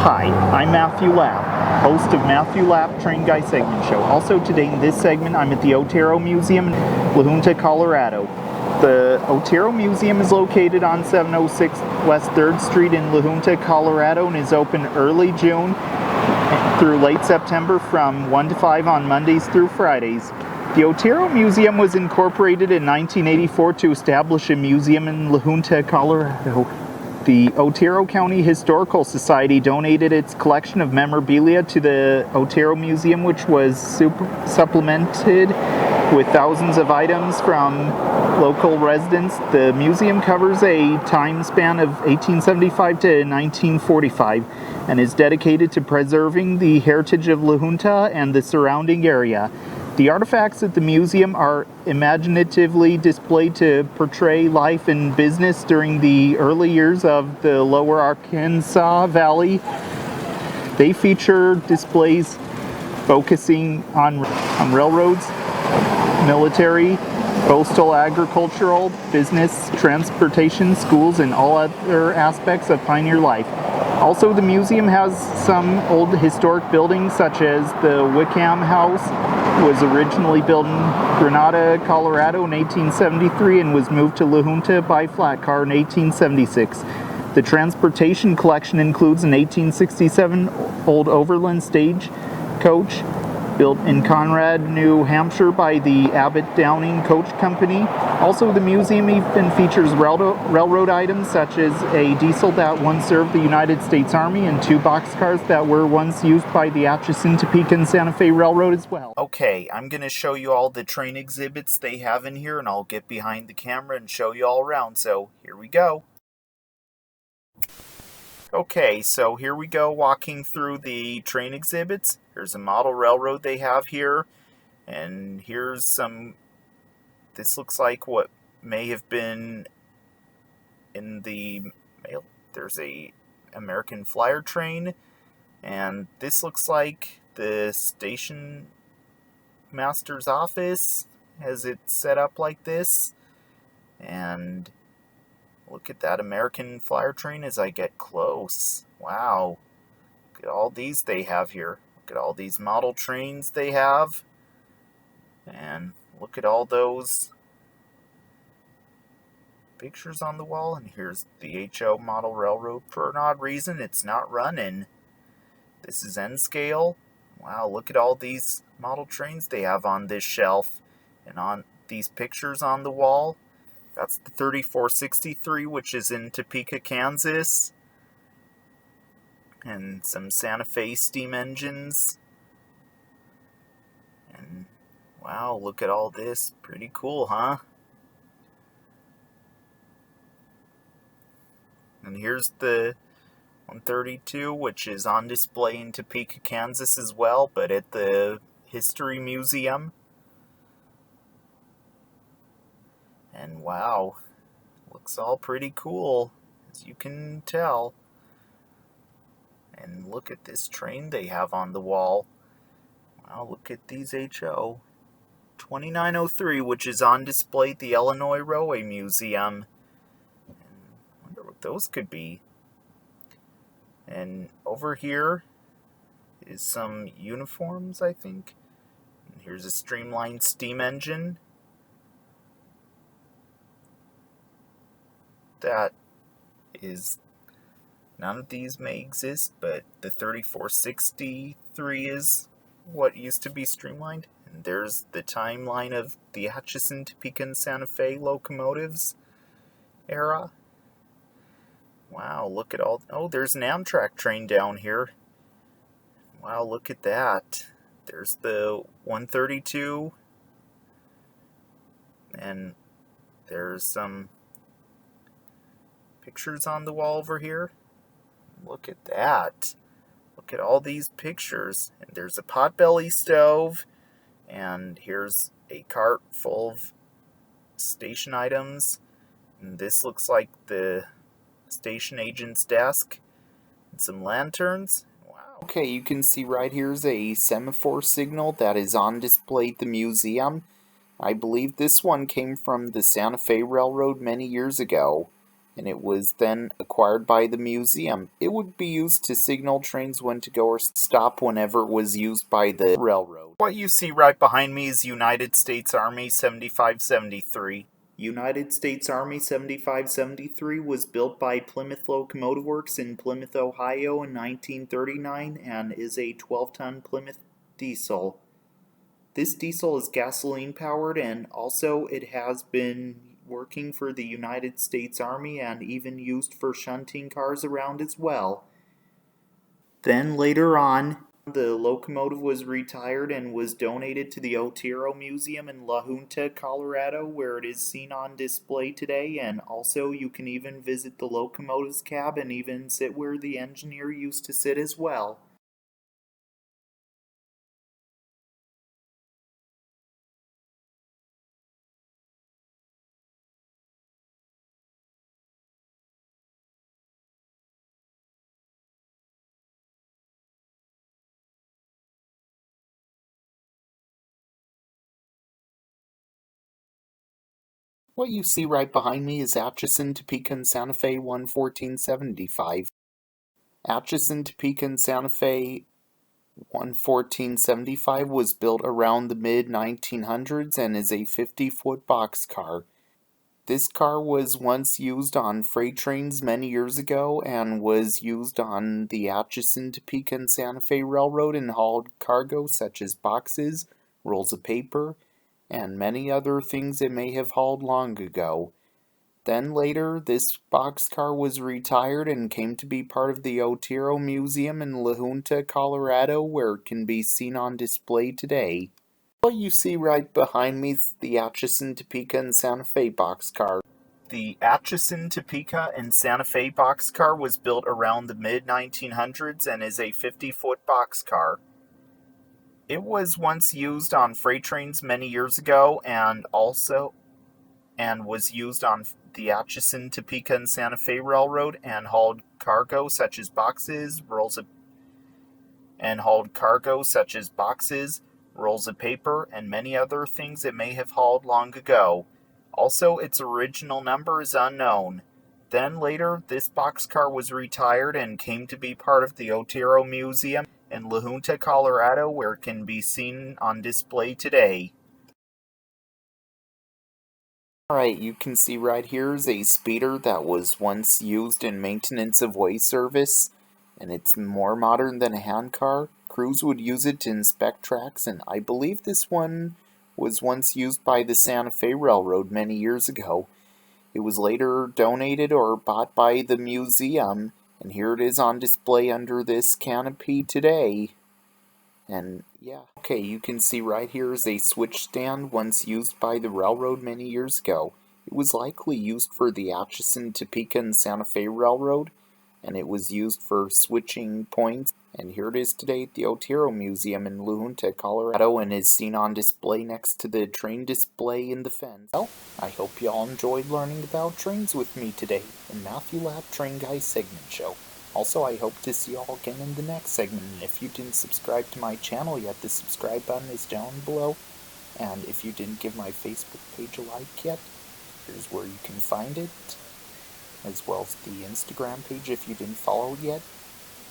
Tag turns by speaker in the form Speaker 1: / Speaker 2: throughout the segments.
Speaker 1: Hi, I'm Matthew Lapp, host of Matthew Lapp Train Guy Segment Show. Also today in this segment, I'm at the Otero Museum in La Junta, Colorado. The Otero Museum is located on 706 West 3rd Street in La Junta, Colorado, and is open early June through late September from 1 to 5 on Mondays through Fridays. The Otero Museum was incorporated in 1984 to establish a museum in La Junta, Colorado. The Otero County Historical Society donated its collection of memorabilia to the Otero Museum, which was supplemented with thousands of items from local residents. The museum covers a time span of 1875 to 1945 and is dedicated to preserving the heritage of La Junta and the surrounding area. The artifacts at the museum are imaginatively displayed to portray life and business during the early years of the Lower Arkansas Valley. They feature displays focusing on railroads, military, coastal, agricultural, business, transportation, schools, and all other aspects of pioneer life. Also, the museum has some old historic buildings, such as the Wickham House, was originally built in Granada, Colorado in 1873 and was moved to La Junta by flat car in 1876. The transportation collection includes an 1867 old overland stage coach built in Conrad, New Hampshire by the Abbott Downing Coach Company. Also, the museum even features railroad items such as a diesel that once served the United States Army and two boxcars that were once used by the Atchison, Topeka, and Santa Fe Railroad as well. Okay, I'm going to show you all the train exhibits they have in here, and I'll get behind the camera and show you all around, so here we go. Okay, so here we go walking through the train exhibits. Here's a model railroad they have here, and here's this looks like what may have been in the mail. There's a American Flyer train, and this looks like the station master's office has it set up like this. And look at that American Flyer train as I get close. Wow. Look at all these they have here. Look at all these model trains they have. And look at all those pictures on the wall. And here's the HO model railroad. For an odd reason, it's not running. This is N scale. Wow, look at all these model trains they have on this shelf. And on these pictures on the wall. That's the 3463, which is in Topeka, Kansas. And some Santa Fe steam engines. And wow, look at all this. Pretty cool, huh? And here's the 132, which is on display in Topeka, Kansas as well, but at the History Museum. And wow, looks all pretty cool, as you can tell. And look at this train they have on the wall. Wow, look at these HO. 2903, which is on display at the Illinois Railway Museum. And I wonder what those could be. And over here is some uniforms, I think. And here's a streamlined steam engine. That is, none of these may exist, but the 3463 is what used to be streamlined. And there's the timeline of the Atchison, Topeka, and Santa Fe locomotives era. Wow, look at all. Oh, there's an Amtrak train down here. Wow, look at that. There's the 132. And there's some pictures on the wall over here. Look at that. Look at all these pictures. And there's a potbelly stove. And here's a cart full of station items. And this looks like the station agent's desk. And some lanterns. Wow. Okay, you can see right here's a semaphore signal that is on display at the museum. I believe this one came from the Santa Fe Railroad many years ago. and it was then acquired by the museum. It would be used to signal trains when to go or stop whenever it was used by the railroad. What you see right behind me is United States Army 7573. United States Army 7573 was built by Plymouth Locomotive Works in Plymouth, Ohio in 1939 and is a 12-ton Plymouth diesel. This diesel is gasoline powered, and also it has been working for the United States Army and even used for shunting cars around as well. Then later on, the locomotive was retired and was donated to the Otero Museum in La Junta, Colorado, where it is seen on display today, and also you can even visit the locomotive's cab and even sit where the engineer used to sit as well. What you see right behind me is Atchison, Topeka, and Santa Fe 11475. Atchison, Topeka, and Santa Fe 11475 was built around the mid-1900s and is a 50-foot boxcar. This car was once used on freight trains many years ago and was used on the Atchison, Topeka, and Santa Fe Railroad and hauled cargo such as boxes, rolls of paper, and many other things it may have hauled long ago. Then later, this boxcar was retired and came to be part of the Otero Museum in La Junta, Colorado, where it can be seen on display today. What you see right behind me is the Atchison, Topeka, and Santa Fe boxcar. The Atchison, Topeka, and Santa Fe boxcar was built around the mid-1900s and is a 50-foot boxcar. It was once used on freight trains many years ago and was used on the Atchison, Topeka, and Santa Fe Railroad and hauled cargo such as boxes, rolls of paper, and many other things it may have hauled long ago. Also, its original number is unknown. Then later, this boxcar was retired and came to be part of the Otero Museum in La Junta, Colorado, where it can be seen on display today. Alright, you can see right here is a speeder that was once used in maintenance of way service, and it's more modern than a handcar. Crews would use it to inspect tracks, and I believe this one was once used by the Santa Fe Railroad many years ago. It was later donated or bought by the museum, and here it is on display under this canopy today. And yeah, okay, you can see right here is a switch stand once used by the railroad many years ago. It was likely used for the Atchison, Topeka, and Santa Fe Railroad, and it was used for switching points. And here it is today at the Otero Museum in La Junta, Colorado, and is seen on display next to the train display in the fence. Well, I hope you all enjoyed learning about trains with me today in Matthew Lab Train Guy segment show. Also, I hope to see you all again in the next segment, and if you didn't subscribe to my channel yet, the subscribe button is down below, and if you didn't give my Facebook page a like yet, here's where you can find it, as well as the Instagram page if you didn't follow it yet.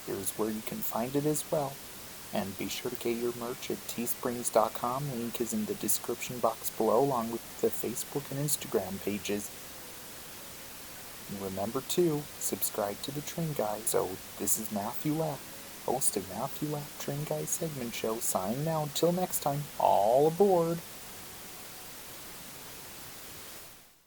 Speaker 1: Here's where you can find it as well. And be sure to get your merch at teesprings.com. Link is in the description box below, along with the Facebook and Instagram pages. And remember to subscribe to the Train Guy. So this is Matthew Lapp, host of Matthew Lapp Train Guy segment show, signing out. Until next time, all aboard!